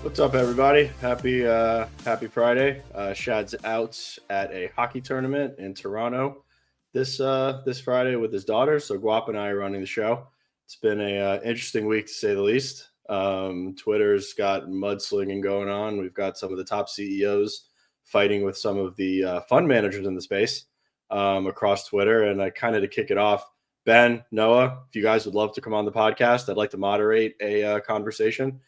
What's up, everybody? Happy Friday. Shad's out at a hockey tournament in Toronto this Friday with his daughter. So GUAP and I are running the show. It's been a interesting week to say the least. Twitter's got mudslinging going on. We've got some of the top CEOs fighting with some of the fund managers in the space across Twitter. And to kick it off, Ben, Noah, if you guys would love to come on the podcast, I'd like to moderate a conversation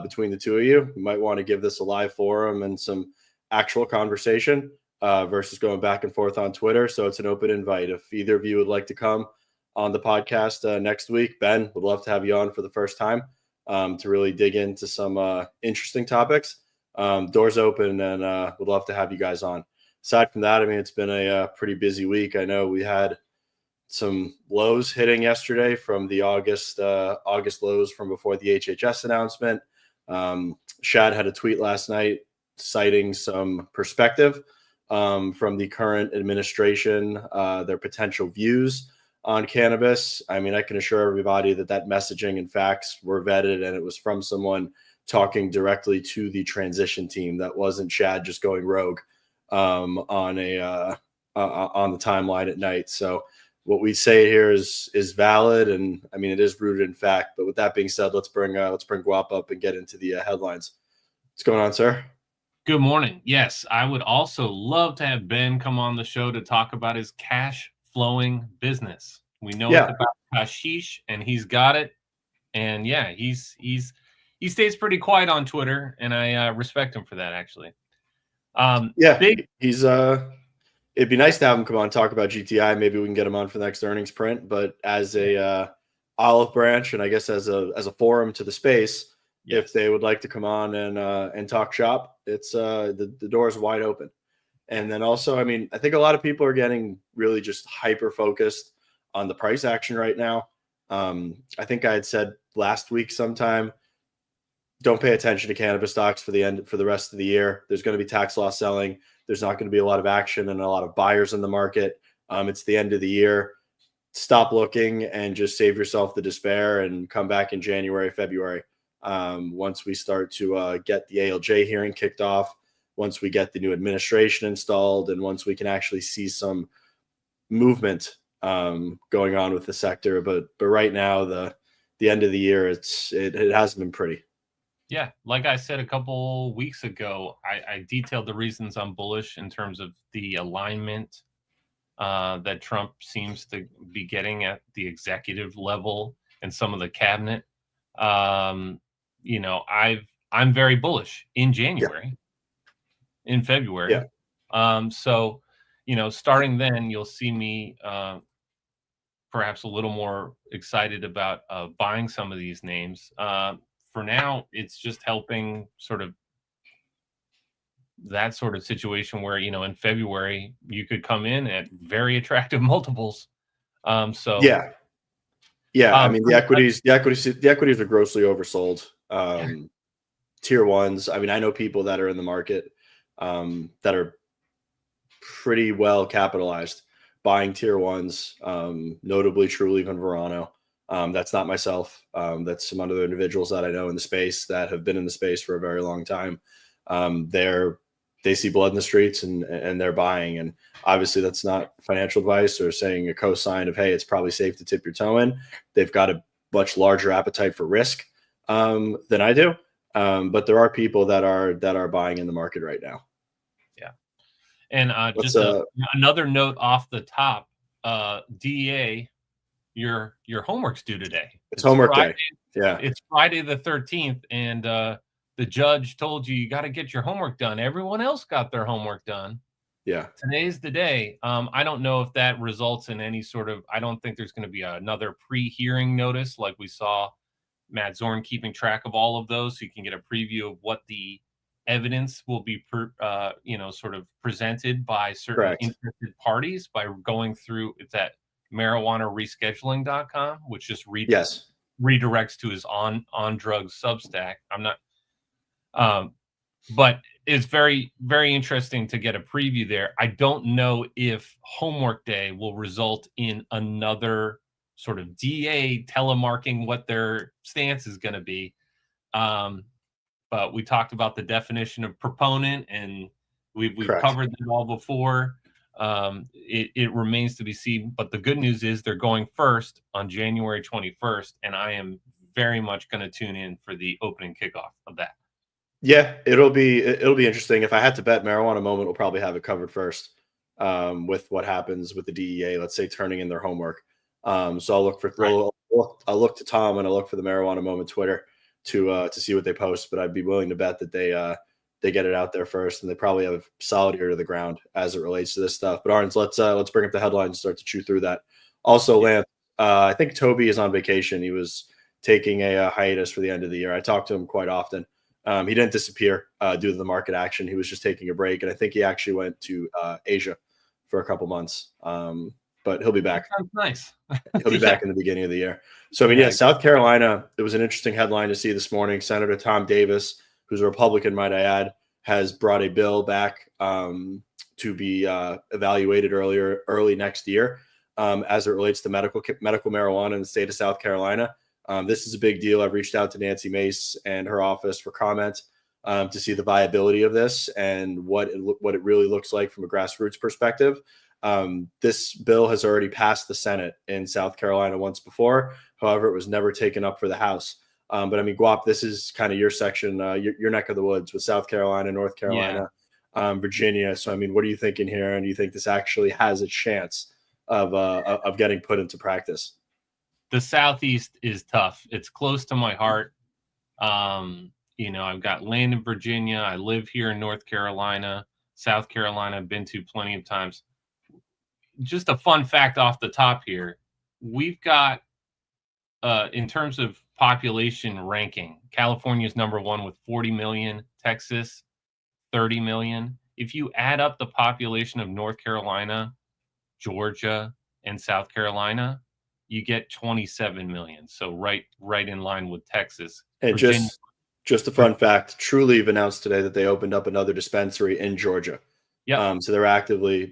between the two of you. You might want to give this a live forum and some actual conversation versus going back and forth on Twitter. So it's an open invite. If either of you would like to come on the podcast next week, Ben, would love to have you on for the first time to really dig into some interesting topics. Doors open, and would love to have you guys on. Aside from that, I mean, it's been a pretty busy week. I know we had some lows hitting yesterday from the August lows from before the HHS announcement. Shad had a tweet last night citing some perspective from the current administration, their potential views on cannabis. I mean, I can assure everybody that messaging and facts were vetted, and it was from someone talking directly to the transition team. That wasn't Shad just going rogue on the timeline at night. So what we say here is valid, and I mean it is rooted in fact. But with that being said, let's bring GUAP up and get into the headlines. What's going on, sir? Good morning. Yes, I would also love to have Ben come on the show to talk about his cash flowing business. We know it's about hashish, and he's got it. And yeah, he stays pretty quiet on Twitter, and I respect him for that. Actually, he's It'd be nice to have him come on and talk about GTI. Maybe we can get him on for the next earnings print. But as a olive branch, and I guess as a forum to the space, if they would like to come on and talk shop, it's the door's wide open. And then also, I mean, I think a lot of people are getting really just hyper focused on the price action right now. I think I had said last week sometime, don't pay attention to cannabis stocks for the rest of the year. There's going to be tax loss selling. There's not going to be a lot of action and a lot of buyers in the market. It's the end of the year. Stop looking and just save yourself the despair and come back in January, February. Once we start to get the ALJ hearing kicked off, once we get the new administration installed, and once we can actually see some movement going on with the sector. But right now, the end of the year, it hasn't been pretty. Yeah, like I said a couple weeks ago, I detailed the reasons I'm bullish in terms of the alignment that Trump seems to be getting at the executive level and some of the cabinet. I'm very bullish in January, in February. So, starting then, you'll see me perhaps a little more excited about buying some of these names. For now, it's just helping sort of that sort of situation where, in February, you could come in at very attractive multiples. I mean, the equities are grossly oversold. Tier ones. I mean, I know people that are in the market that are pretty well capitalized buying tier ones, notably Trulieve and Verano. That's not myself. That's some other individuals that I know in the space that have been in the space for a very long time. They see blood in the streets and they're buying. And obviously that's not financial advice or saying a cosign of, hey, it's probably safe to tip your toe in. They've got a much larger appetite for risk than I do. But there are people that are buying in the market right now. Yeah. And just another note off the top, DEA, your homework's due today. It's homework Friday, day. Yeah. It's Friday the 13th. And the judge told you got to get your homework done. Everyone else got their homework done. Yeah. Today's the day. I don't know if that results in any sort of, I don't think there's going to be another pre-hearing notice like we saw Matt Zorn keeping track of all of those. So you can get a preview of what the evidence will be, sort of presented by certain interested parties by going through, it's at marijuanarescheduling.com, which just redirects to his on drugs Substack. I'm not, but it's very, very interesting to get a preview there. I don't know if homework day will result in another sort of DA telemarking what their stance is going to be. but we talked about the definition of proponent, and we've Correct. covered that all before. It remains to be seen, but the good news is they're going first on January 21st, and I am very much going to tune in for the opening kickoff of that. Yeah, it'll be interesting. If I had to bet, Marijuana Moment will probably have it covered first, with what happens with the DEA, let's say, turning in their homework. So I'll look for I'll look to Tom, and I'll look for the Marijuana Moment Twitter to see what they post. But I'd be willing to bet that they get it out there first, and they probably have a solid ear to the ground as it relates to this stuff. But Arns, let's bring up the headlines and start to chew through that. Also, Lance, I think Toby is on vacation. He was taking a hiatus for the end of the year. I talk to him quite often. He didn't disappear due to the market action. He was just taking a break, and I think he actually went to Asia for a couple months. But he'll be back. That sounds nice. He'll be back in the beginning of the year. So, I mean, South Carolina, it was an interesting headline to see this morning. Senator Tom Davis, who's a Republican, might I add, has brought a bill back to be evaluated early next year as it relates to medical marijuana in the state of South Carolina. This is a big deal. I've reached out to Nancy Mace and her office for comment to see the viability of this and what it really looks like from a grassroots perspective. This bill has already passed the Senate in South Carolina once before. However, it was never taken up for the House. But I mean, GUAP, this is kind of your section, your neck of the woods with South Carolina, North Carolina, Virginia. So, I mean, what are you thinking here? And do you think this actually has a chance of getting put into practice? The Southeast is tough. It's close to my heart. I've got land in Virginia. I live here in North Carolina, South Carolina. I've been to plenty of times. Just a fun fact off the top here. We've got, in terms of population ranking, California's number one with 40 million, Texas, 30 million. If you add up the population of North Carolina, Georgia, and South Carolina, you get 27 million. So right in line with Texas. And Virginia, just a fun fact, Trulieve announced today that they opened up another dispensary in Georgia. Yeah. So they're actively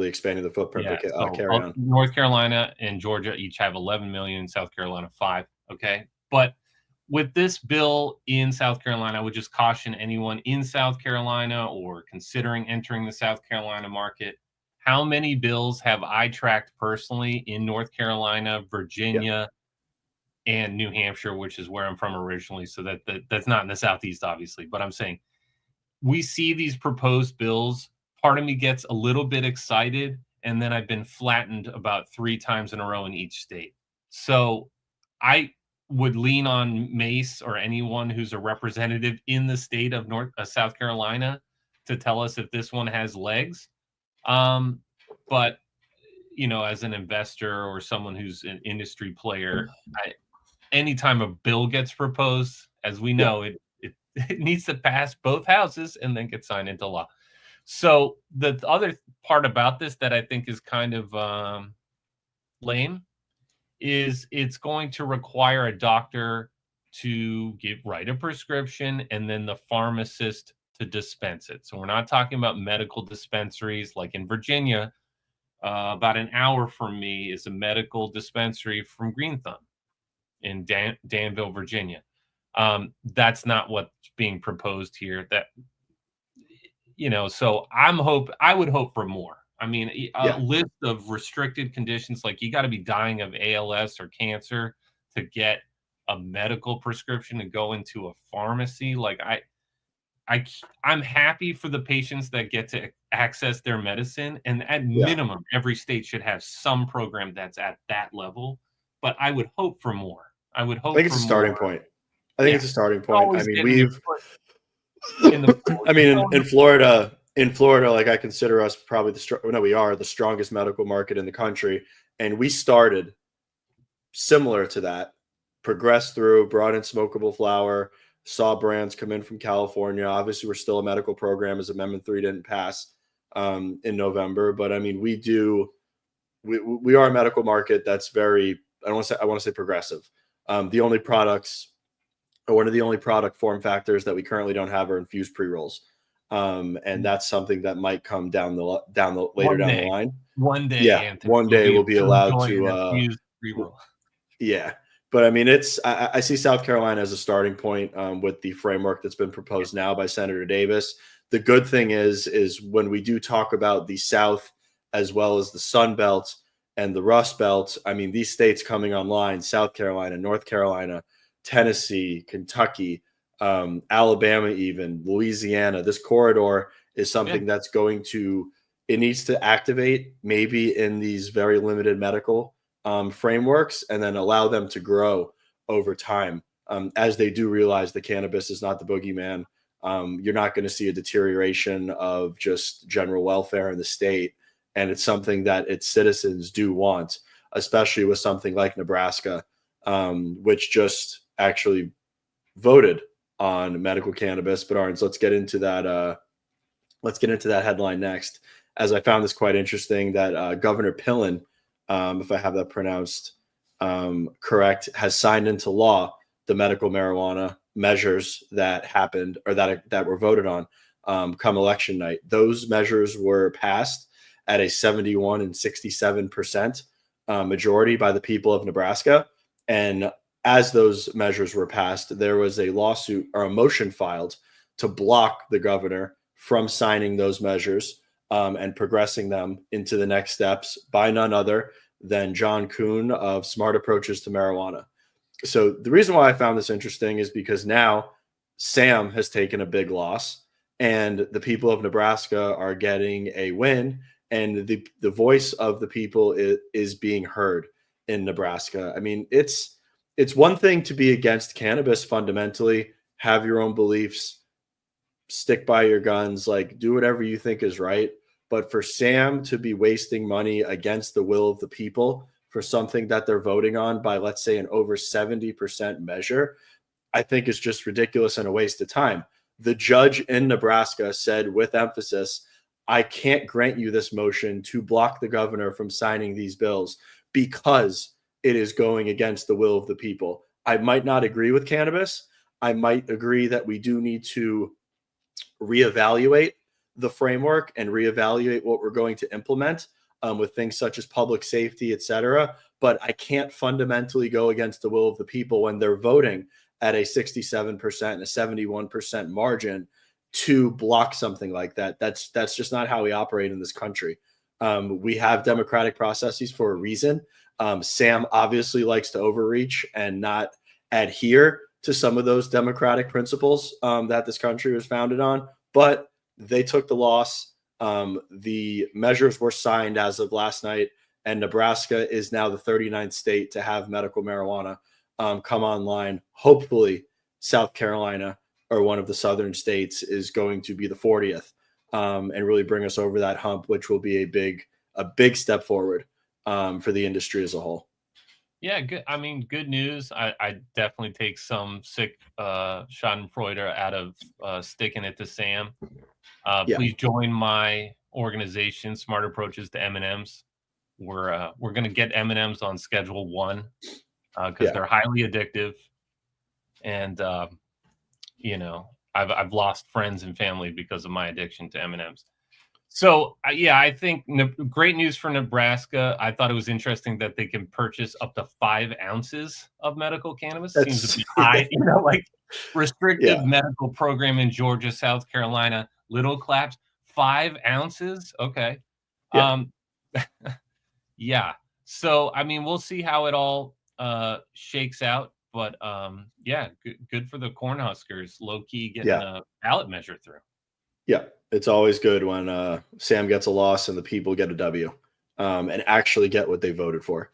expanding the footprint. Yeah, So carry on. North Carolina and Georgia each have 11 million, South Carolina 5. Okay. But with this bill in South Carolina, I would just caution anyone in South Carolina or considering entering the South Carolina market. How many bills have I tracked personally in North Carolina, Virginia, and New Hampshire, which is where I'm from originally? So that's not in the Southeast, obviously. But I'm saying we see these proposed bills. Part of me gets a little bit excited, and then I've been flattened about 3 times in a row in each state. So I would lean on Mace or anyone who's a representative in the state of South Carolina to tell us if this one has legs. But as an investor or someone who's an industry player, anytime a bill gets proposed, as we know, it needs to pass both houses and then get signed into law. So the other part about this that I think is kind of lame is it's going to require a doctor to write a prescription and then the pharmacist to dispense it. So we're not talking about medical dispensaries like in Virginia. About an hour from me is a medical dispensary from Green Thumb in Danville, Virginia. That's not what's being proposed here. So I would hope for more. I mean, a list of restricted conditions, like you got to be dying of ALS or cancer to get a medical prescription to go into a pharmacy. Like I'm happy for the patients that get to access their medicine, and at minimum, every state should have some program that's at that level. But I would hope for more. I think it's a starting point. I think it's a starting point. I mean, in Florida, like I consider us probably we are the strongest medical market in the country, and we started similar to that, progressed through, brought in smokable flower, saw brands come in from California. Obviously, we're still a medical program as Amendment 3 didn't pass in November, but I mean, we are a medical market that's very, I want to say progressive. The only products, or one of the only product form factors that we currently don't have are infused pre-rolls. And that's something that might come down the line. One day, Anthony, one day we'll be allowed to infused pre-roll. Yeah. But I mean, I see South Carolina as a starting point with the framework that's been proposed now by Senator Davis. The good thing is when we do talk about the South as well as the Sun Belt and the Rust Belt, I mean, these states coming online, South Carolina, North Carolina, Tennessee, Kentucky, Alabama, even Louisiana, this corridor is something that's going to, it needs to activate maybe in these very limited medical frameworks and then allow them to grow over time as they do realize the cannabis is not the boogeyman. You're not going to see a deterioration of just general welfare in the state. And it's something that its citizens do want, especially with something like Nebraska, which just actually voted on medical cannabis. But Arns, let's get into that. Let's get into that headline next, as I found this quite interesting that Governor Pillen, if I have that pronounced correct, has signed into law the medical marijuana measures that happened or that were voted on come election night. Those measures were passed at a 71 and 67% majority by the people of Nebraska. And as those measures were passed, there was a lawsuit or a motion filed to block the governor from signing those measures and progressing them into the next steps by none other than John Kuhn of Smart Approaches to Marijuana. So the reason why I found this interesting is because now Sam has taken a big loss and the people of Nebraska are getting a win, and the voice of the people is being heard in Nebraska. I mean, it's one thing to be against cannabis fundamentally, have your own beliefs, stick by your guns, like do whatever you think is right. But for Sam to be wasting money against the will of the people for something that they're voting on by, let's say, an over 70% measure, I think is just ridiculous and a waste of time. The judge in Nebraska said with emphasis, I can't grant you this motion to block the governor from signing these bills because it is going against the will of the people. I might not agree with cannabis. I might agree that we do need to reevaluate the framework and reevaluate what we're going to implement with things such as public safety, et cetera. But I can't fundamentally go against the will of the people when they're voting at a 67% and a 71% margin to block something like that. That's just not how we operate in this country. We have democratic processes for a reason. Sam obviously likes to overreach and not adhere to some of those democratic principles that this country was founded on, but they took the loss. The measures were signed as of last night, and Nebraska is now the 39th state to have medical marijuana come online. Hopefully, South Carolina or one of the southern states is going to be the 40th and really bring us over that hump, which will be a big step forward for the industry as a whole. Yeah, good. I mean, good news. I definitely take some sick schadenfreude out of sticking it to Sam. Please join my organization, Smart Approaches to M&Ms. We're going to get M&Ms on Schedule 1 because they're highly addictive, and I've lost friends and family because of my addiction to M&Ms. So, I think great news for Nebraska. I thought it was interesting that they can purchase up to 5 ounces of medical cannabis. Seems to be high, like restrictive medical program in Georgia, South Carolina, little claps, 5 ounces. Okay. So, I mean, we'll see how it all shakes out. But, good for the Cornhuskers, low-key getting a ballot measure through. Yeah, it's always good when Sam gets a loss and the people get a W and actually get what they voted for,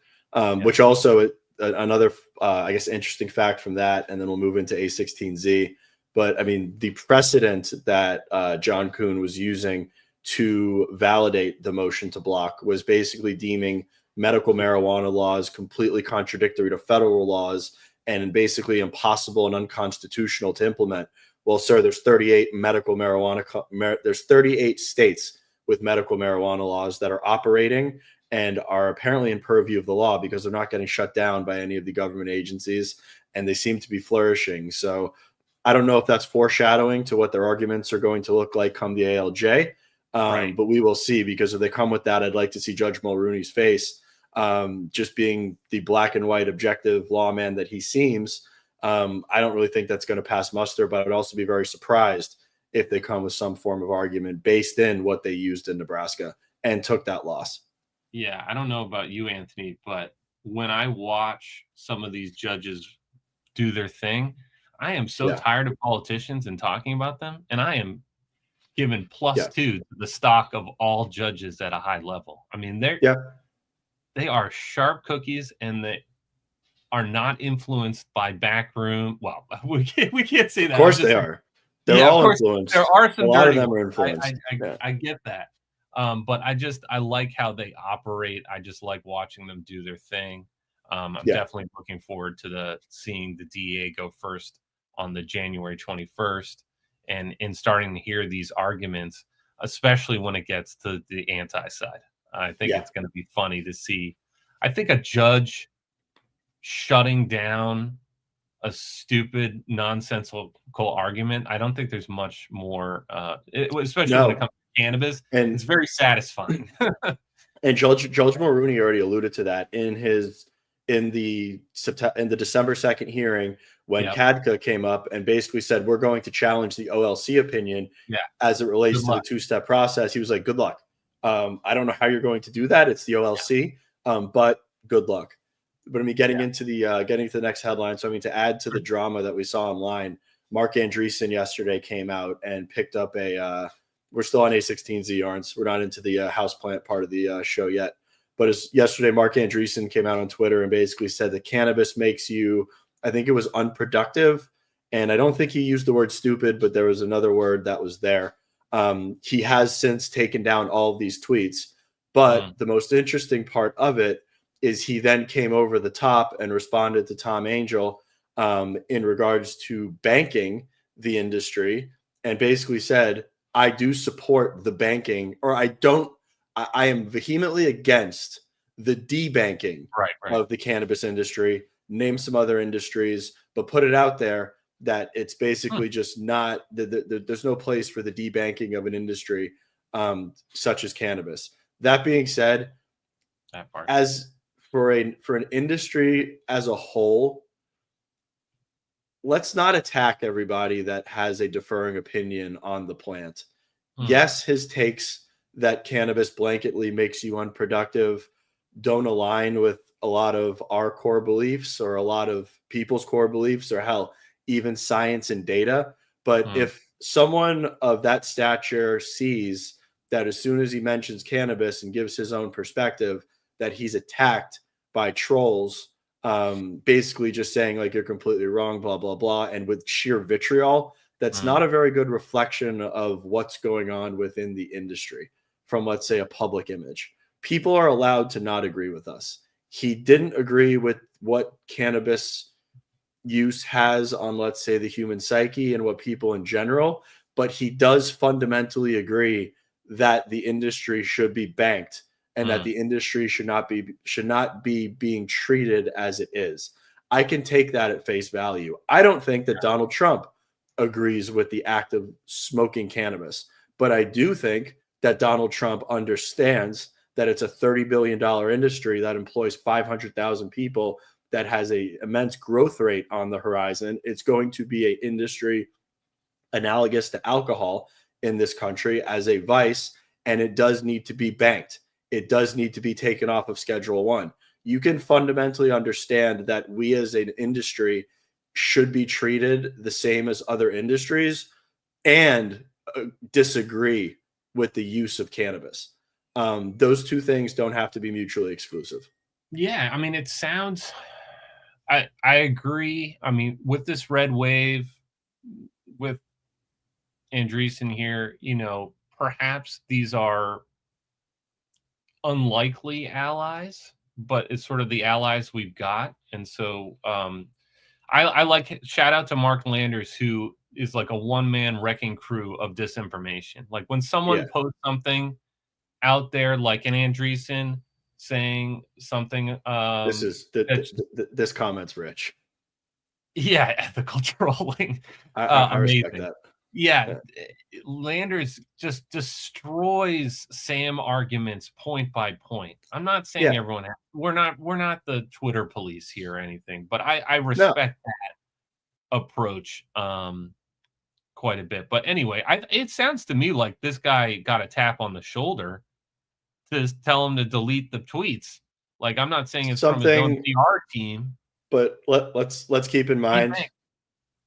which also another, I guess, interesting fact from that, and then we'll move into A16Z. But, I mean, the precedent that John Kuhn was using to validate the motion to block was basically deeming medical marijuana laws completely contradictory to federal laws and basically impossible and unconstitutional to implement. Well, sir, there's 38 there's 38 states with medical marijuana laws that are operating and are apparently in purview of the law because they're not getting shut down by any of the government agencies, and they seem to be flourishing. So I don't know if that's foreshadowing to what their arguments are going to look like come the ALJ, but we will see, because if they come with that, I'd like to see Judge Mulrooney's face just being the black and white objective lawman that he seems, I don't really think that's going to pass muster, but I'd also be very surprised if they come with some form of argument based in what they used in Nebraska and took that loss. Yeah, I don't know about you, Anthony, but when I watch some of these judges do their thing, I am so tired of politicians and talking about them, and I am given +2 to the stock of all judges at a high level. I mean, they are sharp cookies, and they are not influenced by backroom. Well, we can't say that. Of course they are. They're all influenced. There are some a lot of them are influenced. I get that. But I like how they operate. I just like watching them do their thing. I'm definitely looking forward to seeing the DEA go first on the January 21st and starting to hear these arguments, especially when it gets to the anti side. I think it's going to be funny to see. I think a judge shutting down a stupid, nonsensical argument. I don't think there's much more, especially when it comes to cannabis. And it's very satisfying. And Judge Mulrooney already alluded to that in the December 2nd hearing when CADCA came up and basically said, we're going to challenge the OLC opinion as it relates to the two-step process. He was like, good luck. I don't know how you're going to do that. It's the OLC, but good luck. But I mean, getting to the next headline. So I mean, to add to the drama that we saw online, Marc Andreesen yesterday came out and picked up we're still on A16Z yarns. We're not into the HousePlant part of the show yet. But yesterday, Marc Andreesen came out on Twitter and basically said that cannabis makes you, I think it was unproductive. And I don't think he used the word stupid, but there was another word that was there. He has since taken down all of these tweets. But the most interesting part of it is he then came over the top and responded to Tom Angel in regards to banking the industry and basically said, I do support the banking, or I am vehemently against the debanking of the cannabis industry, name some other industries, but put it out there that it's basically just not, there's no place for the debanking of an industry such as cannabis. That being said, as for an industry as a whole, let's not attack everybody that has a differing opinion on the plant. Yes, his takes that cannabis blanketly makes you unproductive don't align with a lot of our core beliefs or a lot of people's core beliefs or hell, even science and data. But if someone of that stature sees that as soon as he mentions cannabis and gives his own perspective, that he's attacked by trolls, basically just saying like, you're completely wrong, blah, blah, blah. And with sheer vitriol, that's not a very good reflection of what's going on within the industry from, let's say, a public image. People are allowed to not agree with us. He didn't agree with what cannabis use has on, let's say, the human psyche and what people in general, but he does fundamentally agree that the industry should be banked and that the industry should not be being treated as it is. I can take that at face value. I don't think that Donald Trump agrees with the act of smoking cannabis, but I do think that Donald Trump understands that it's a $30 billion industry that employs 500,000 people, that has a immense growth rate on the horizon. It's going to be an industry analogous to alcohol in this country as a vice, and it does need to be banked. It does need to be taken off of Schedule 1. You can fundamentally understand that we as an industry should be treated the same as other industries and disagree with the use of cannabis. Those two things don't have to be mutually exclusive. Yeah, I mean, it sounds, I agree. I mean, with this red wave, with Andreessen here, perhaps these are unlikely allies, but it's sort of the allies we've got. And so I like, shout out to Mark Landers, who is like a one-man wrecking crew of disinformation. Like when someone posts something out there, like an Andreessen saying something, this comment's rich. Yeah, ethical trolling. I respect that. Yeah, Landers just destroys Sam arguments point by point. I'm not saying Yeah. everyone we're not the Twitter police here or anything, but I No. respect that approach quite a bit. But anyway, it sounds to me like this guy got a tap on the shoulder to tell him to delete the tweets. Like, I'm not saying it's from his own Something, PR team. but let's keep in mind,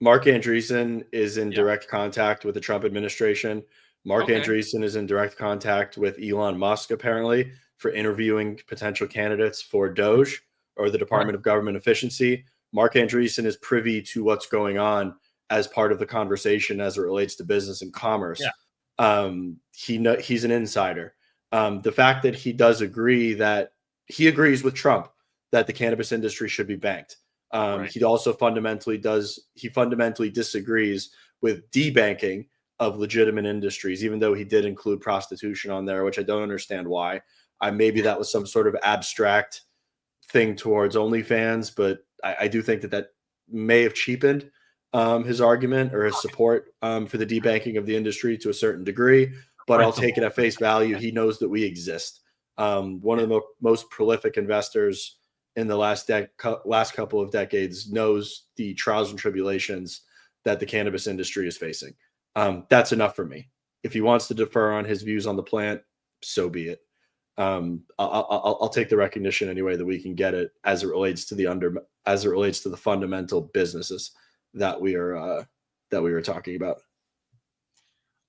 Marc Andreessen is in direct contact with the Trump administration. Marc Andreessen is in direct contact with Elon Musk, apparently, for interviewing potential candidates for Doge or the Department of Government Efficiency. Marc Andreessen is privy to what's going on as part of the conversation as it relates to business and commerce. He's an insider. The fact that he does agree that he agrees with Trump that the cannabis industry should be banked. He also fundamentally disagrees with debanking of legitimate industries, even though he did include prostitution on there, which I don't understand why. Maybe that was some sort of abstract thing towards OnlyFans, but I do think that may have cheapened his argument or his support for the debanking of the industry to a certain degree. But I'll take it at face value. He knows that we exist. One of the most prolific investors in the last couple of decades knows the trials and tribulations that the cannabis industry is facing. That's enough for me. If he wants to defer on his views on the plant, so be it. I'll take the recognition any way that we can get it as it relates to the fundamental businesses that we are talking about.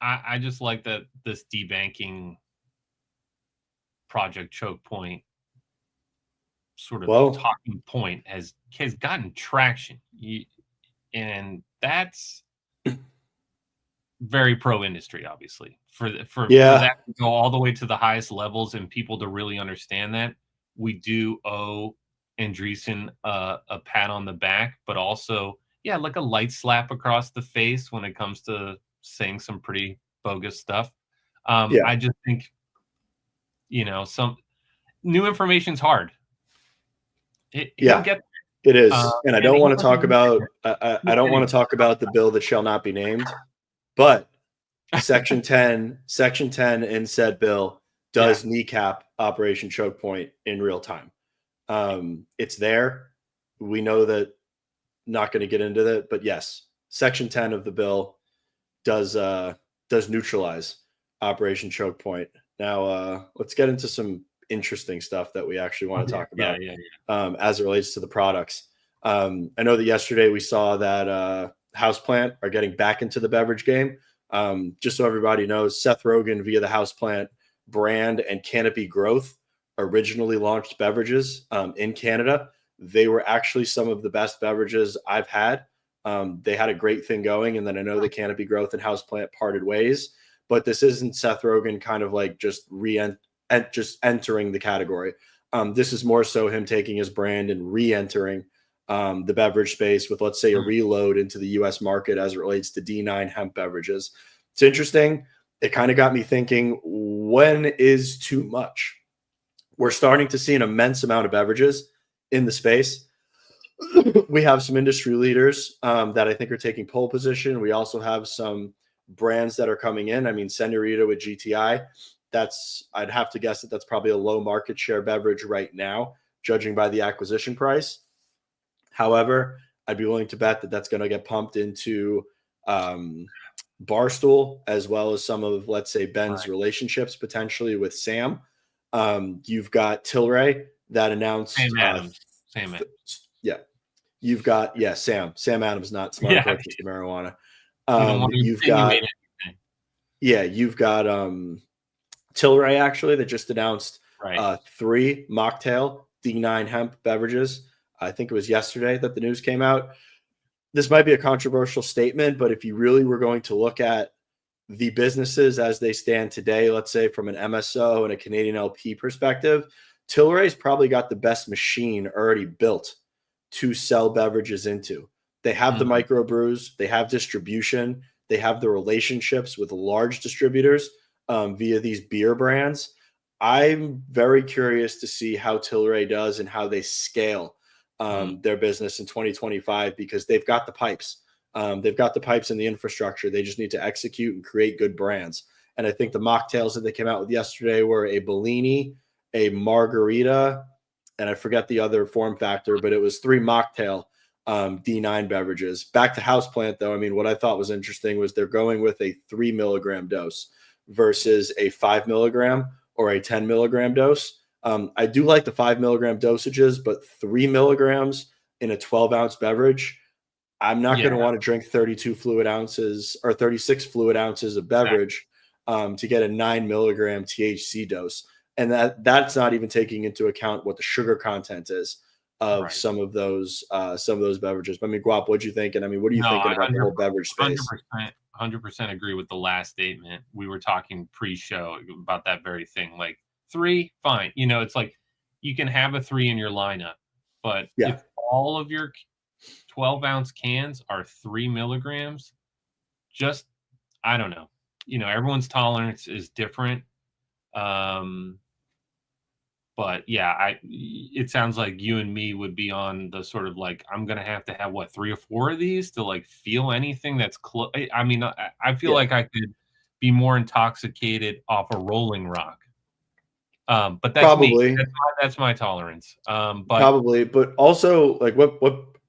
I just like that this debanking Project Choke Point sort of talking point has gotten traction, and that's very pro industry, obviously. For that to go all the way to the highest levels and people to really understand that, we do owe Andreessen a pat on the back, but also like a light slap across the face when it comes to saying some pretty bogus stuff. I just think some new information's hard. It is, and I don't want to talk about I don't want to talk about the bill that shall not be named, but Section 10 in said bill does kneecap Operation Choke Point in real time. It's there. We know that. Not going to get into that, but yes, Section 10 of the bill does neutralize Operation Choke Point. Now, let's get into some interesting stuff that we actually want to talk about as it relates to the products. I know that yesterday we saw that HousePlant are getting back into the beverage game. Just so everybody knows, Seth Rogen via the HousePlant brand and Canopy Growth originally launched beverages in Canada. They were actually some of the best beverages I've had. They had a great thing going, and then I know the Canopy Growth and HousePlant parted ways. But this isn't Seth Rogen kind of like just entering the category. This is more so him taking his brand and re-entering the beverage space with, let's say, a reload into the U.S. market as it relates to D9 hemp beverages. It's interesting. It kind of got me thinking, when is too much? We're starting to see an immense amount of beverages in the space. We have some industry leaders that I think are taking pole position. We also have some brands that are coming in. I mean, Senorita with GTI, I'd have to guess that's probably a low market share beverage right now, judging by the acquisition price. However, I'd be willing to bet that that's going to get pumped into Barstool, as well as some of, let's say, Ben's relationships potentially with Sam. You've got Tilray that announced Sam Adams. You've got Sam Adams, not smart purchase of marijuana. You've got Tilray actually that just announced 3 mocktail D9 hemp beverages. I think it was yesterday that the news came out. This might be a controversial statement, but if you really were going to look at the businesses as they stand today, let's say from an MSO and a Canadian LP perspective, Tilray's probably got the best machine already built to sell beverages into. They have the microbrews, they have distribution, they have the relationships with large distributors via these beer brands. I'm very curious to see how Tilray does and how they scale their business in 2025, because they've got the pipes. They've got the pipes and the infrastructure. They just need to execute and create good brands. And I think the mocktails that they came out with yesterday were a Bellini, a margarita, and I forget the other form factor, but it was 3 mocktail D9 beverages. Back to HousePlant, though, I mean, what I thought was interesting was they're going with a 3 milligram dose versus a 5 milligram or a 10 milligram dose. I do like the 5 milligram dosages, but 3 milligrams in a 12-ounce beverage, I'm not going to want to drink 32 fluid ounces or 36 fluid ounces of beverage to get a 9 milligram THC dose. And that's not even taking into account what the sugar content is of some of those beverages. But I mean, GUAP, what'd you think? And I mean, what are you thinking about the whole beverage space? 100% agree with the last statement. We were talking pre-show about that very thing. Like 3, fine. You know, it's like you can have a 3 in your lineup, but if all of your 12-ounce cans are 3 milligrams, just, I don't know. You know, everyone's tolerance is different. But yeah, it sounds like you and me would be on the sort of like, I'm going to have what, 3 or 4 of these to like feel anything that's close. I mean, I feel like I could be more intoxicated off a Rolling Rock. But that's probably me. That's my tolerance. But probably, but also like what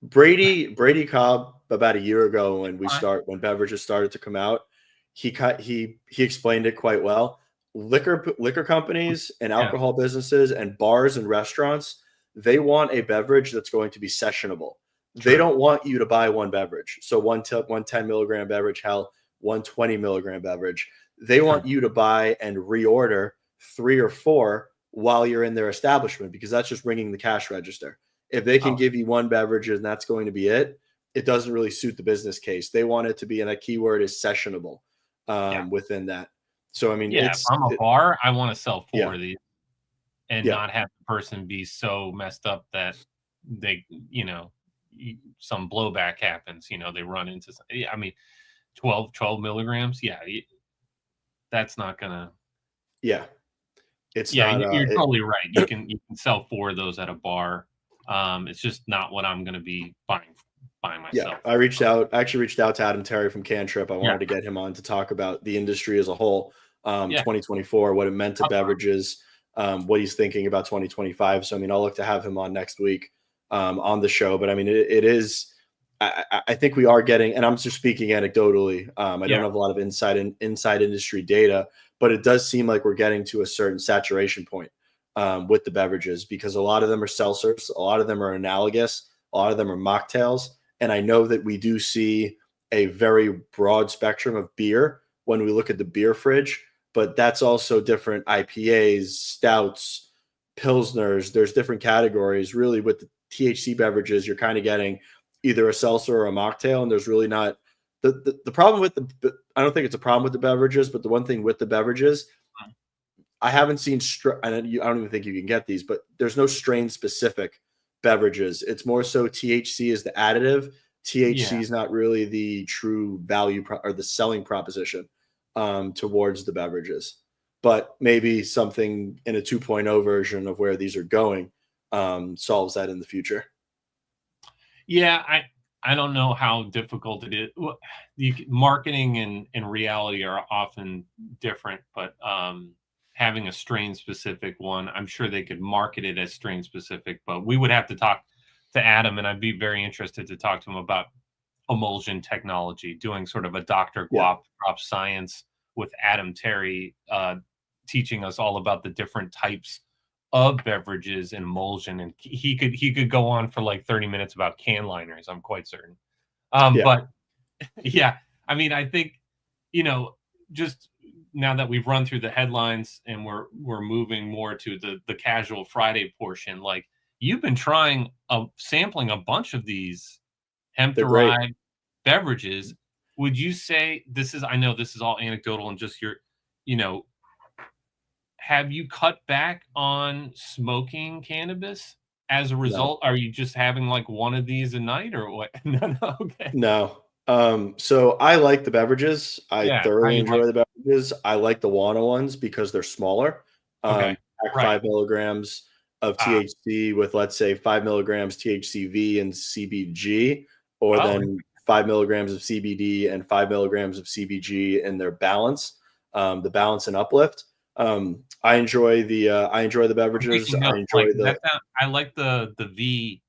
Brady Cobb about a year ago when beverages started to come out, he explained it quite well. Liquor companies and alcohol businesses and bars and restaurants, they want a beverage that's going to be sessionable. True. They don't want you to buy one beverage. So one 10 milligram beverage, one 20 milligram beverage. They want you to buy and reorder 3 or 4 while you're in their establishment, because that's just ringing the cash register. If they can give you one beverage and that's going to be it, it doesn't really suit the business case. They want it to be, and a keyword is sessionable within that. So, I mean, if I'm a bar, I want to sell 4 of these and not have the person be so messed up that they, you know, some blowback happens, you know, they run into, I mean, 12 milligrams. Yeah. That's not gonna. Yeah. It's not. You're totally right. You can sell 4 of those at a bar. It's just not what I'm going to be buying myself. Yeah, I actually reached out to Adam Terry from Cantrip. I wanted to get him on to talk about the industry as a whole, 2024, what it meant to beverages, what he's thinking about 2025. So, I mean, I'll look to have him on next week on the show. But I mean, it is, I think we are getting, and I'm just speaking anecdotally. I don't have a lot of inside industry data, but it does seem like we're getting to a certain saturation point with the beverages, because a lot of them are seltzers, a lot of them are analogous, a lot of them are mocktails. And I know that we do see a very broad spectrum of beer when we look at the beer fridge, but that's also different IPAs, stouts, pilsners. There's different categories. Really, with the THC beverages, you're kind of getting either a seltzer or a mocktail, and there's really not the problem with I don't think it's a problem with the beverages, but the one thing with the beverages, I haven't seen I don't even think you can get these, but there's no strain specific beverages. It's more so THC is the additive. THC is not really the true value or the selling proposition towards the beverages, but maybe something in a 2.0 version of where these are going solves that in the future. Yeah, I don't know how difficult it is. Marketing and reality are often different, but having a strain specific one, I'm sure they could market it as strain specific, but we would have to talk to Adam, and I'd be very interested to talk to him about emulsion technology, doing sort of a Dr. GUAP drop science with Adam Terry, teaching us all about the different types of beverages and emulsion. And he could go on for like 30 minutes about can liners, I'm quite certain. But yeah, I mean, I think, you know, just now that we've run through the headlines and we're moving more to the casual Friday portion, like you've been sampling a bunch of these hemp-derived beverages. Would you say I know this is all anecdotal and just have you cut back on smoking cannabis as a result? No. Are you just having like one of these a night or what? No, okay. No. So I like the beverages. I thoroughly enjoy the beverages. I like the Wana ones because they're smaller. 5 milligrams of THC with, let's say, 5 milligrams THCV and CBG, or then 5 milligrams of CBD and 5 milligrams of CBG in their balance, the balance and uplift. I enjoy the beverages. I enjoy I like the V,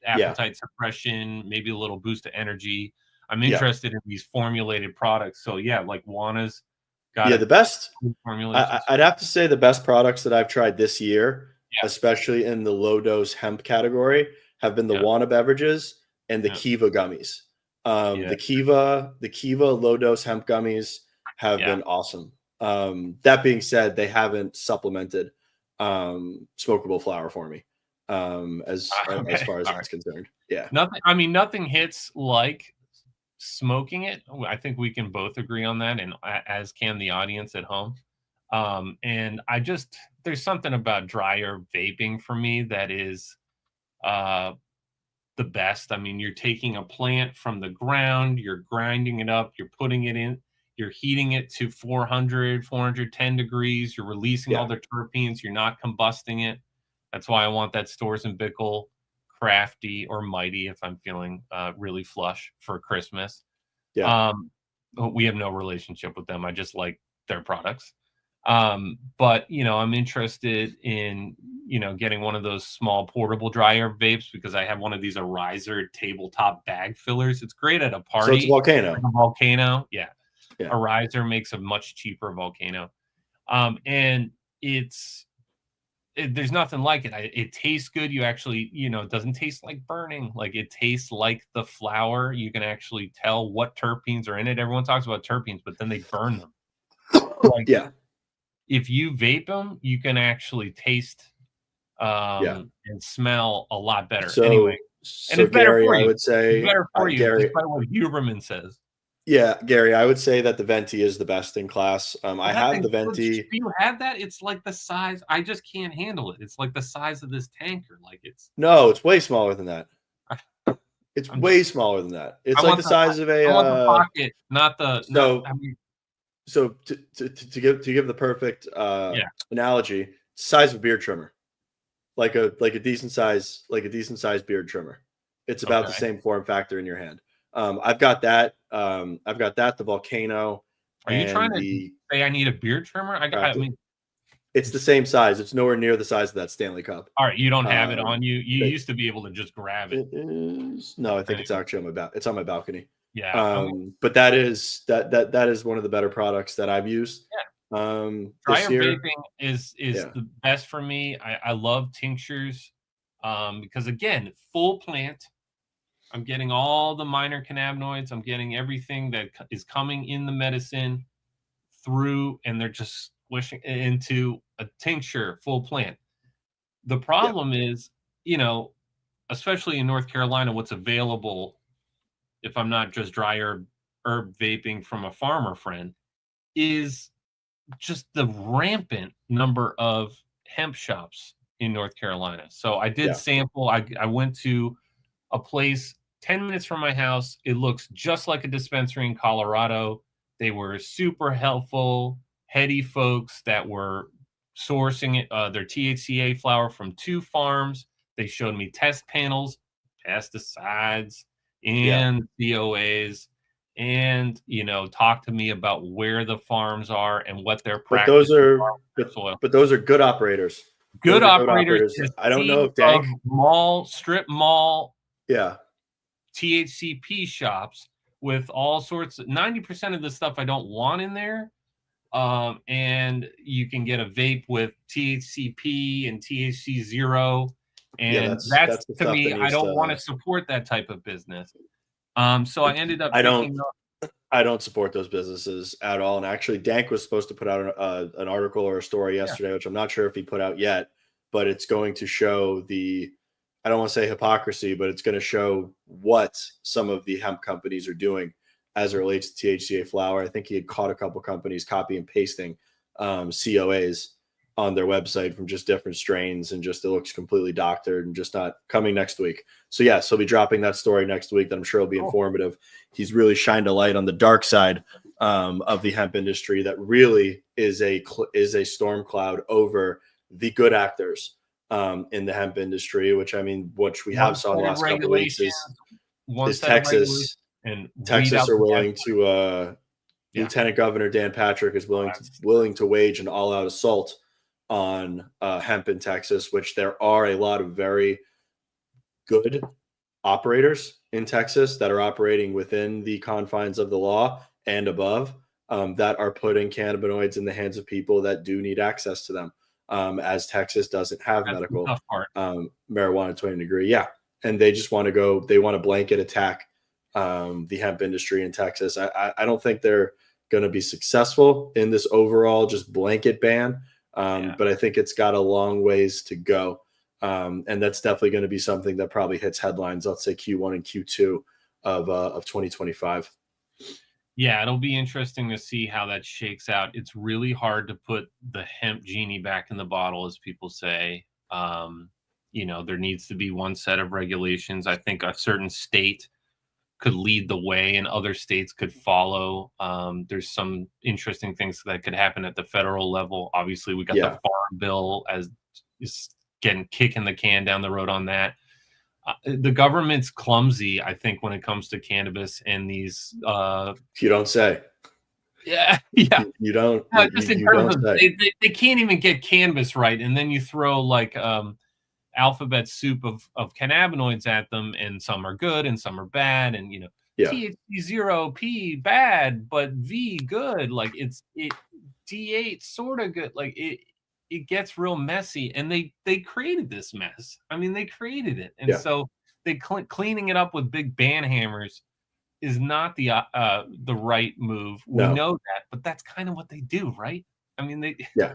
appetite suppression, maybe a little boost of energy. I'm interested in these formulated products. So yeah, like Juana's got the best formulations. I'd have to say the best products that I've tried this year, especially in the low dose hemp category, have been the Juana beverages and the Kiva gummies. The Kiva low dose hemp gummies have been awesome. That being said, they haven't supplemented smokable flower for me as far as that's concerned. Yeah. Nothing hits like smoking it. I think we can both agree on that, and as can the audience at home. And there's something about drier vaping for me that is the best. I mean, you're taking a plant from the ground, you're grinding it up, you're putting it in, you're heating it to 410 degrees, you're releasing all the terpenes, you're not combusting it. That's why I want that Storz & Bickel Crafty or Mighty if I'm feeling really flush for Christmas. We have no relationship with them. I just like their products. But I'm interested in getting one of those small portable dryer vapes because I have one of these Arizer tabletop bag fillers. It's great at a party. So it's a Volcano. Like a Volcano, Arizer makes a much cheaper Volcano, and there's nothing like it. It tastes good. You actually, it doesn't taste like burning. Like it tastes like the flower. You can actually tell what terpenes are in it. Everyone talks about terpenes, but then they burn them. If you vape them, you can actually taste and smell a lot better. Anyway, and it's better for you. I would say it's better for you. Gary, despite what Huberman says. Yeah, Gary, I would say that the Venti is the best in class. I have the Venti. Do you have that? It's like the size. I just can't handle it. It's like the size of this tanker. No, it's way smaller than that. It's way smaller than that. It's like the size of a. I want the pocket, not the. So to give the perfect analogy, size of a beard trimmer, like a decent size beard trimmer. It's about the same form factor in your hand. I've got that. The Volcano. Are you trying to say I need a beard trimmer? It's the same size. It's nowhere near the size of that Stanley Cup. All right, you don't have it on you. You used to be able to just grab it. It is no, I think it's actually on my balcony. Yeah. But that is one of the better products that I've used. Dryer vaping is the best for me. I love tinctures because again, full plant. I'm getting all the minor cannabinoids. I'm getting everything that is coming in the medicine through, and they're just squishing it into a tincture, full plant. The problem is, especially in North Carolina, what's available, if I'm not just dry herb vaping from a farmer friend, is just the rampant number of hemp shops in North Carolina. So I did sample. I went to a place 10 minutes from my house. It looks just like a dispensary in Colorado. They were super helpful, heady folks that were sourcing their THCA flower from 2 farms. They showed me test panels, pesticides, and COAs, and talk to me about where the farms are and what their practices are with soil. But those are good operators. Good operators. I don't know if Dank strip mall. Yeah. THCP shops with all sorts of 90% of the stuff I don't want in there. And you can get a vape with THCP and THC 0. And that's to me, I don't want to support that type of business. So I ended up. I don't support those businesses at all. And actually, Dank was supposed to put out an article or a story yesterday, which I'm not sure if he put out yet, but it's going to show I don't want to say hypocrisy, but it's going to show what some of the hemp companies are doing as it relates to THCA flower. I think he had caught a couple companies copy and pasting COAs on their website from just different strains, and just it looks completely doctored and just not coming next week. So yes, he'll be dropping that story next week that I'm sure will be informative. He's really shined a light on the dark side of the hemp industry that really is a storm cloud over the good actors in the hemp industry, which we have saw the last couple of weeks is one is set of regulations and weed Texas out are the willing bad. to Yeah. Lieutenant Governor Dan Patrick is willing to wage an all-out assault on hemp in Texas, which there are a lot of very good operators in Texas that are operating within the confines of the law and above, that are putting cannabinoids in the hands of people that do need access to them, as Texas doesn't have That's the medical tough part. marijuana to 20 degree. Yeah. And they just want to they want to blanket attack the hemp industry in Texas. I don't think they're going to be successful in this overall just blanket ban, but I think it's got a long ways to go. And that's definitely going to be something that probably hits headlines, let's say Q1 and Q2 of 2025. Yeah, it'll be interesting to see how that shakes out. It's really hard to put the hemp genie back in the bottle, as people say. There needs to be one set of regulations. I think a certain state could lead the way and other states could follow. There's some interesting things that could happen at the federal level. Obviously, we got the farm bill as is kicking the can down the road on that. The government's clumsy, I think, when it comes to cannabis and these. You don't say. Yeah. You don't. Just in you terms don't of say. they can't even get cannabis right, and then you throw like alphabet soup of cannabinoids at them, and some are good and some are bad, and THC 0 P bad, but V good. Like it D8 sort of good. Like it gets real messy, and they created this mess. I mean, they created it, and so they cleaning it up with big ban hammers is not the right move. We know that, but that's kind of what they do, right? I mean, they by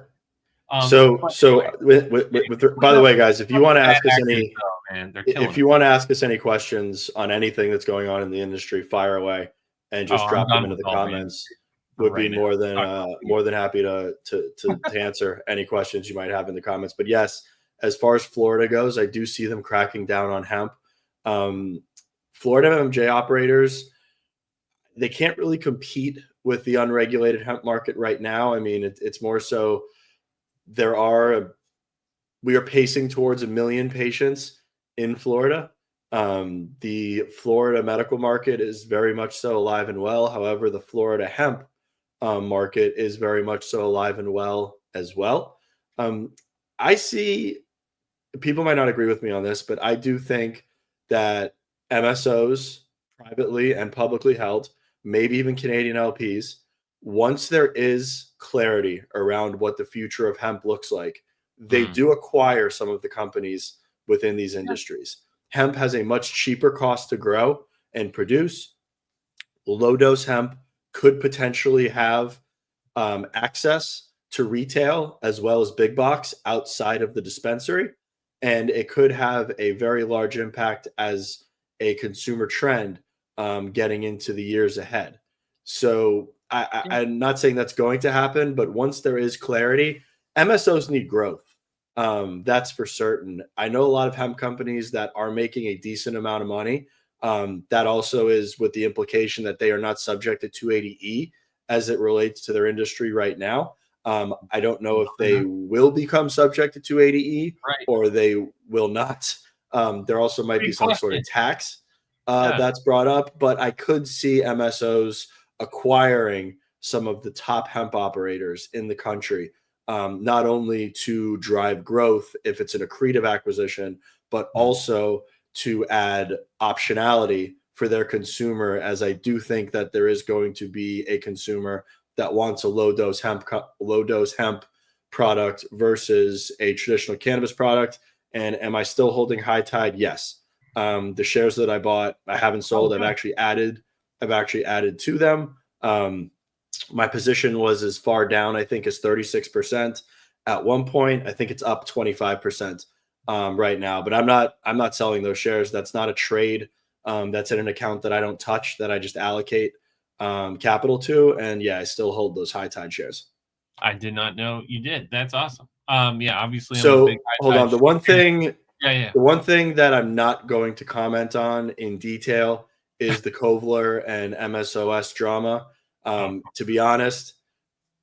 the way, guys, if you want to ask us if you want to ask us any questions on anything that's going on in the industry, fire away and just drop them into the comments. Would be more than happy to answer any questions you might have in the comments. But yes, as far as Florida goes, I do see them cracking down on hemp. Florida MMJ operators, they can't really compete with the unregulated hemp market right now. I mean, it's more so we are pacing towards 1 million patients in Florida. The Florida medical market is very much so alive and well. However, the Florida hemp market is very much so alive and well as well. I see people might not agree with me on this, but I do think that MSOs, privately and publicly held, maybe even Canadian LPs, once there is clarity around what the future of hemp looks like, they do acquire some of the companies within these industries. Hemp has a much cheaper cost to grow and produce. Low dose hemp could potentially have access to retail as well as big box outside of the dispensary. And it could have a very large impact as a consumer trend getting into the years ahead. So I'm not saying that's going to happen, but once there is clarity, MSOs need growth. That's for certain. I know a lot of hemp companies that are making a decent amount of money. That also is with the implication that they are not subject to 280E as it relates to their industry right now. I don't know if they will become subject to 280E or they will not. There also might be some sort of tax that's brought up, but I could see MSOs acquiring some of the top hemp operators in the country, not only to drive growth if it's an accretive acquisition, but also to add optionality for their consumer, as I do think that there is going to be a consumer that wants a low dose hemp product versus a traditional cannabis product. And am I still holding High Tide? Yes. The shares that I bought, I haven't sold. I've actually added to them. My position was as far down, I think, as 36% at one point. I think it's up 25% right now, but I'm not selling those shares. That's not a trade. That's in an account that I don't touch, that I just allocate capital to. And yeah, I still hold those High Tide shares. I did not know you did. That's awesome. Obviously. So hold on. The one thing that I'm not going to comment on in detail is the Kovler and MSOS drama. To be honest,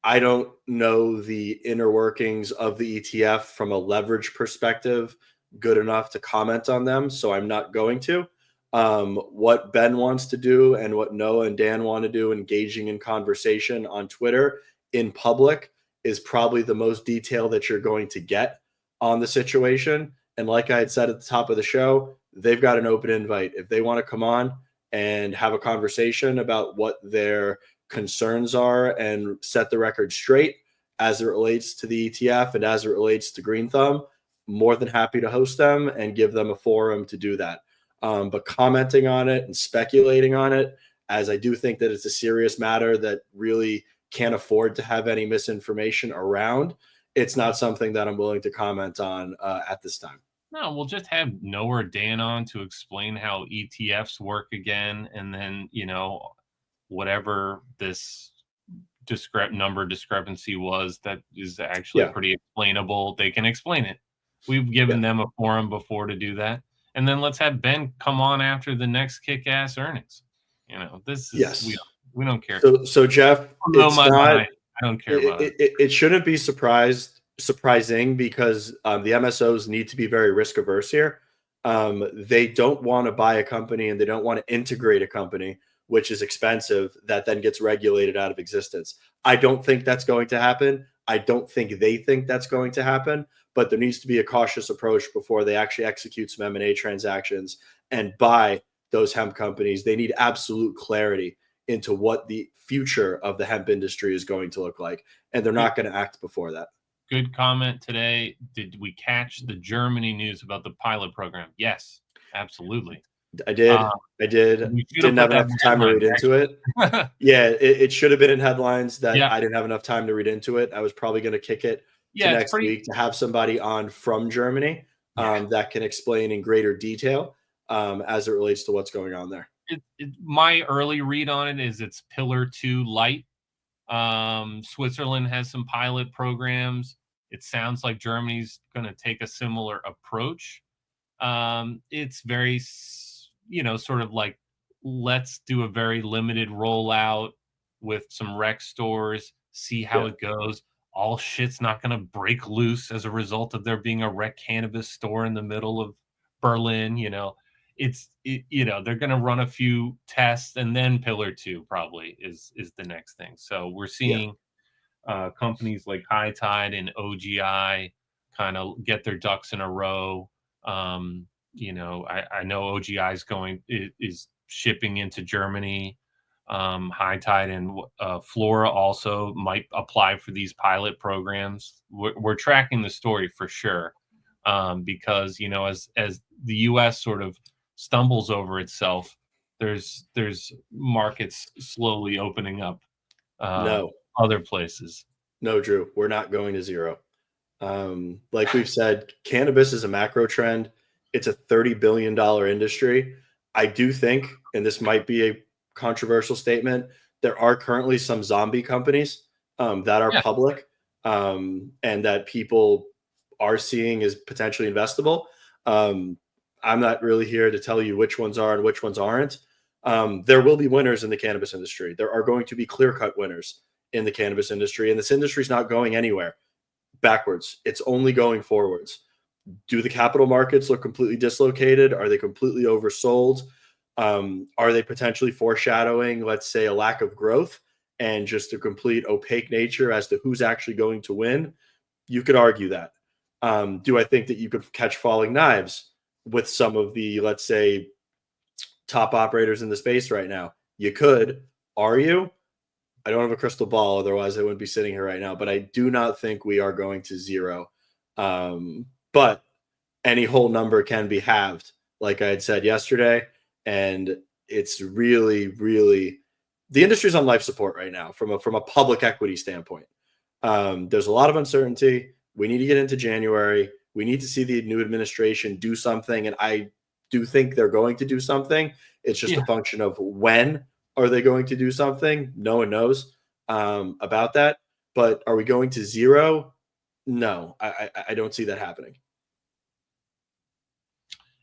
I don't know the inner workings of the ETF from a leverage perspective good enough to comment on them, so I'm not going to. What Ben wants to do and what Noah and Dan want to do, engaging in conversation on Twitter in public, is probably the most detail that you're going to get on the situation. And like I had said at the top of the show, they've got an open invite. If they want to come on and have a conversation about what their concerns are and set the record straight as it relates to the ETF and as it relates to Green Thumb, more than happy to host them and give them a forum to do that. But commenting on it and speculating on it, as I do think that it's a serious matter that really can't afford to have any misinformation around, it's not something that I'm willing to comment on at this time. No, we'll just have Noah or Dan on to explain how ETFs work again, and then, whatever this number discrepancy was that is actually pretty explainable, they can explain it. We've given them a forum before to do that. And then let's have Ben come on after the next kick-ass earnings. This is we don't care. So Jeff, it's not. I don't care about it. It shouldn't be surprising because the MSOs need to be very risk averse here. They don't want to buy a company and they don't want to integrate a company, which is expensive, that then gets regulated out of existence. I don't think that's going to happen. I don't think they think that's going to happen, but there needs to be a cautious approach before they actually execute some M&A transactions and buy those hemp companies. They need absolute clarity into what the future of the hemp industry is going to look like, and they're not going to act before that. Good comment today. Did we catch the Germany news about the pilot program? Yes, absolutely. I did. Didn't have enough time to read into it. It should have been in headlines that I didn't have enough time to read into it. I was probably going to kick it to next week to have somebody on from Germany that can explain in greater detail as it relates to what's going on there. My early read on it is it's Pillar 2 light. Switzerland has some pilot programs. It sounds like Germany's going to take a similar approach. It's very, sort of like, let's do a very limited rollout with some rec stores, see how it goes. All shit's not going to break loose as a result of there being a rec cannabis store in the middle of Berlin. They're going to run a few tests, and then Pillar 2 probably is the next thing. So we're seeing companies like High Tide and OGI kind of get their ducks in a row. I know OGI is shipping into Germany. High Tide and Flora also might apply for these pilot programs. We're tracking the story for sure, because as the U.S. sort of stumbles over itself, there's markets slowly opening up. Other places. No, Drew, we're not going to zero. Like we've said, cannabis is a macro trend. It's a $30 billion industry. I do think, and this might be a controversial statement, there are currently some zombie companies that are public and that people are seeing as potentially investable. I'm not really here to tell you which ones are and which ones aren't. There will be winners in the cannabis industry. There are going to be clear-cut winners in the cannabis industry, and this industry is not going anywhere backwards. It's only going forwards. Do the capital markets look completely dislocated? Are they completely oversold? Are they potentially foreshadowing, let's say, a lack of growth and just a complete opaque nature as to who's actually going to win? You could argue that. Do I think that you could catch falling knives with some of the, let's say, top operators in the space right now? You could. Are you? I don't have a crystal ball, otherwise I wouldn't be sitting here right now, but I do not think we are going to zero. But any whole number can be halved, like I had said yesterday, and it's really, really, the industry's on life support right now from a public equity standpoint. There's a lot of uncertainty. We need to get into January. We need to see the new administration do something, and I do think they're going to do something. It's just a function of when are they going to do something. No one knows about that. But are we going to zero? No, I don't see that happening.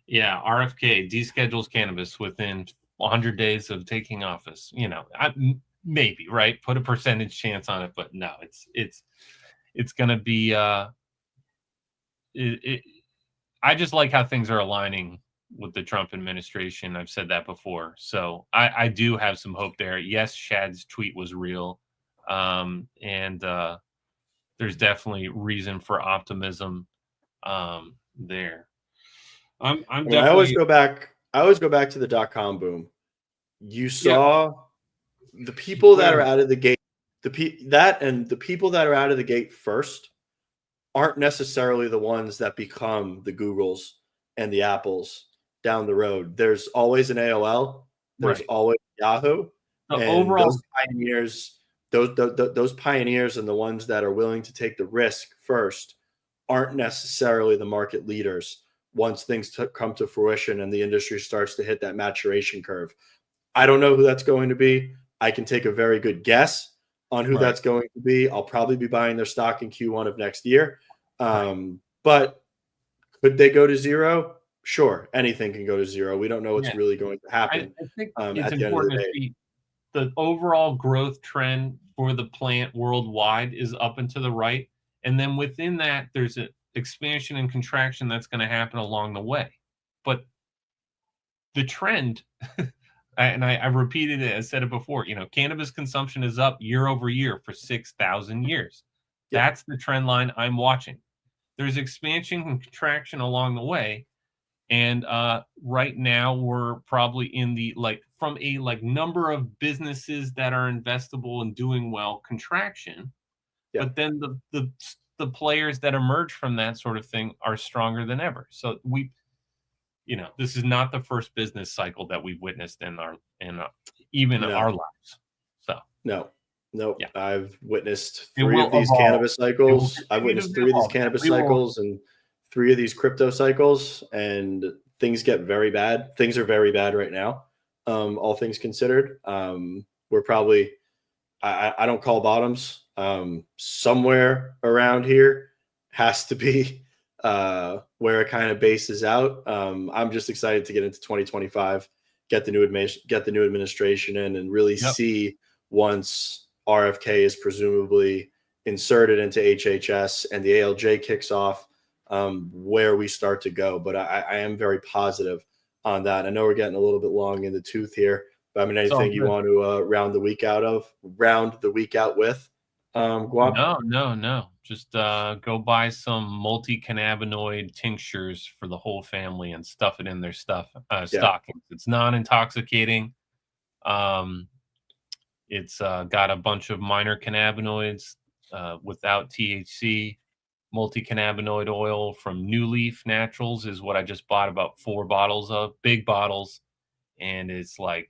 Yeah, RFK deschedules cannabis within 100 days of taking office. Maybe, right? Put a percentage chance on it, but no, it's going to be. I just like how things are aligning with the Trump administration. I've said that before. So I do have some hope there. Yes, Shad's tweet was real. And there's definitely reason for optimism there. I'm definitely. I always go back to the .com boom. You saw the people that are out of the gate, the people that are out of the gate first aren't necessarily the ones that become the Googles and the Apples down the road. There's always an AOL. There's always Yahoo. The and overall those pioneers, those pioneers and the ones that are willing to take the risk first aren't necessarily the market leaders once things come to fruition and the industry starts to hit that maturation curve. I don't know who that's going to be. I can take a very good guess on who that's going to be. I'll probably be buying their stock in Q1 of next year. But could they go to zero? Sure. Anything can go to zero. We don't know what's really going to happen. I think it's important to see the overall growth trend for the plant worldwide is up and to the right. And then within that, there's an expansion and contraction that's going to happen along the way. But the trend, and I repeated it, I said it before, cannabis consumption is up year over year for 6,000 years. That's the trend line I'm watching. There's expansion and contraction along the way. And right now we're probably in the from a number of businesses that are investable and doing well contraction. But then the players that emerge from that sort of thing are stronger than ever. So this is not the first business cycle that we've witnessed in our lives. So no. Yeah. I've witnessed three of these cannabis cycles. I've witnessed three of these cannabis cycles and 3 of these crypto cycles, and things get very bad. Things are very bad right now. All things considered, we're probably, I don't call bottoms. Somewhere around here has to be where it kind of bases out. I'm just excited to get into 2025, get the new administration in, and really see once RFK is presumably inserted into HHS and the ALJ kicks off, where we start to go. But I am very positive on that. I know we're getting a little bit long in the tooth here, but I mean, anything you want to round the week out with, GUAP? No. Just go buy some multi-cannabinoid tinctures for the whole family and stuff it in their stockings. It's non-intoxicating. It's got a bunch of minor cannabinoids without THC. Multi-cannabinoid oil from New Leaf Naturals is what I just bought about 4 bottles of, big bottles, and it's I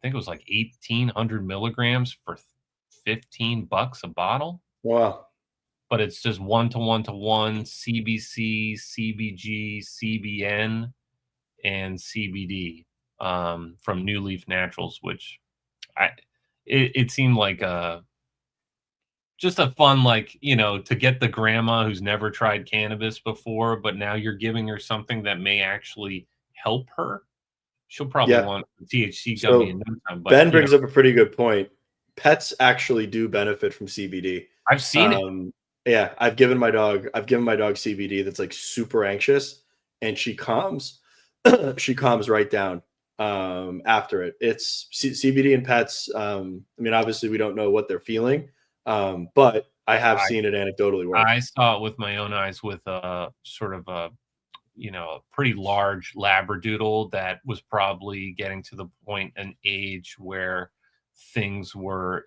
think it was 1,800 milligrams for $15 a bottle. Wow. But it's just 1-to-1 CBC, CBG, CBN, and CBD from New Leaf Naturals, which it seemed like just a fun, to get the grandma who's never tried cannabis before, but now you're giving her something that may actually help her. She'll probably want the THC gummy in no time. But Ben brings up a pretty good point. Pets actually do benefit from CBD. I've seen it. Yeah, I've given my dog CBD that's super anxious, and she calms right down after it. It's CBD and pets. I mean, obviously we don't know what they're feeling. But I have seen it anecdotally work. I saw it with my own eyes with a sort of a pretty large Labradoodle that was probably getting to the point and age where things were,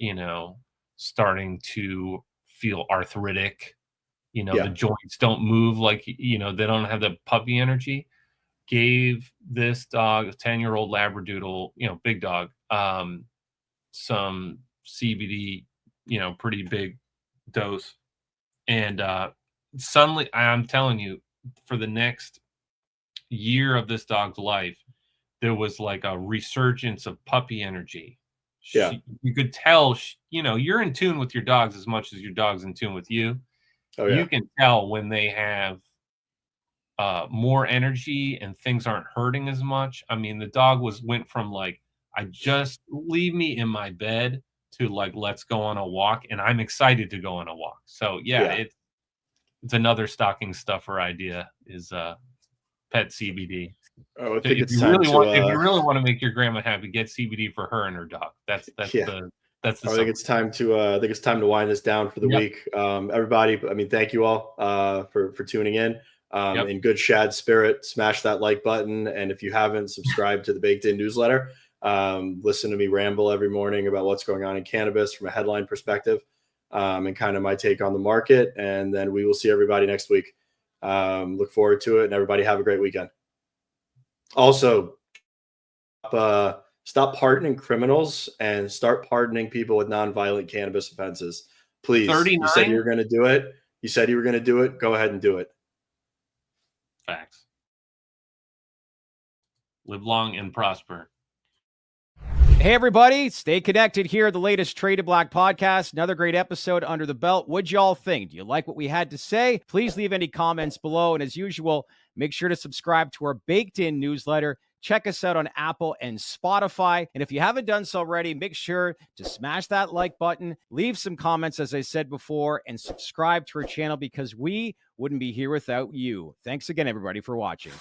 starting to feel arthritic. The joints don't move they don't have the puppy energy. Gave this dog, a 10-year-old Labradoodle, big dog, some CBD, pretty big dose. And suddenly, I'm telling you, for the next year of this dog's life, there was a resurgence of puppy energy. You could tell, you're in tune with your dogs as much as your dog's in tune with you. You can tell when they have more energy and things aren't hurting as much. I mean, the dog went from I just leave me in my bed to let's go on a walk, and I'm excited to go on a walk. So it's another stocking stuffer idea is pet CBD. Oh, I So think if it's you time really to. want, if you really want to make your grandma happy, get CBD for her and her dog. That's Yeah. the I think it's time to. I think it's time to wind this down for the Yep. week. Everybody, I mean, thank you all for tuning in. Yep. In good Shad spirit, smash that like button, and if you haven't subscribed to the Baked In newsletter, listen to me ramble every morning about what's going on in cannabis from a headline perspective, and kind of my take on the market. And then we will see everybody next week. Look forward to it, and everybody have a great weekend. Also, stop pardoning criminals and start pardoning people with nonviolent cannabis offenses. Please. 39? You said you were going to do it. You said you were going to do it. Go ahead and do it. Facts. Live long and prosper. Hey, everybody. Stay connected here. The latest Traded Black podcast. Another great episode under the belt. What'd y'all think? Do you like what we had to say? Please leave any comments below. And as usual, make sure to subscribe to our Baked In newsletter. Check us out on Apple and Spotify. And if you haven't done so already, make sure to smash that like button, leave some comments, as I said before, and subscribe to our channel because we wouldn't be here without you. Thanks again, everybody, for watching.